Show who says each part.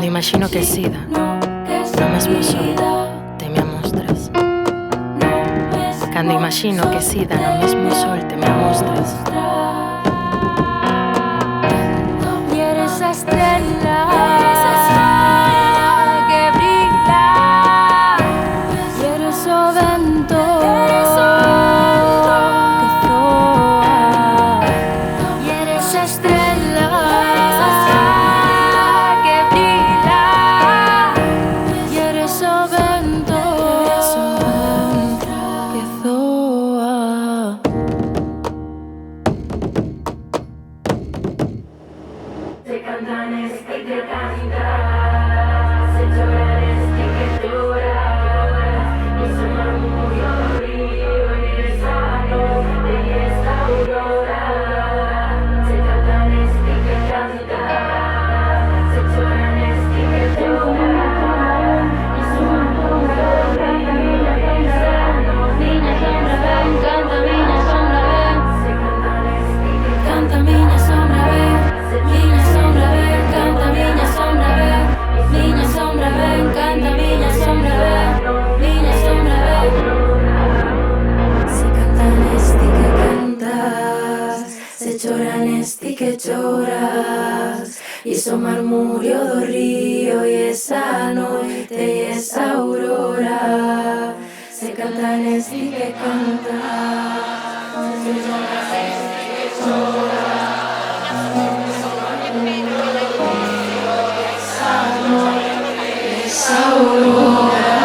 Speaker 1: Quando immagino che sida, no mesmo sol, te me amostras. Quando immagino che sida, no mesmo sol, te me amostras.
Speaker 2: Y eres esa estrella que brilla, y eres o vento que soa, y eres esa estrella que brilla, y eres o vento que soa.
Speaker 3: Se cantan este que canta, se lloran este que llora, y se murmuró río y esa noche y esa aurora. Se cantan este que canta, se lloran este que llora, y se murmuró río y esa noche.
Speaker 2: Miña sombra ven, canta miña sombra ven.
Speaker 3: Se cantan este que
Speaker 2: Canta miña sombra ven, miña sombra ven, canta miña sombra ven, miña sombra ven, canta miña sombra ven, miña sombra ven.
Speaker 3: se canta nesti que cantas, se chora nesti que choras, y so murmurio do río y esa noite y esa aurora. Se canta nesti que cantas, se chora nesti que choras, esa noite y esa aurora.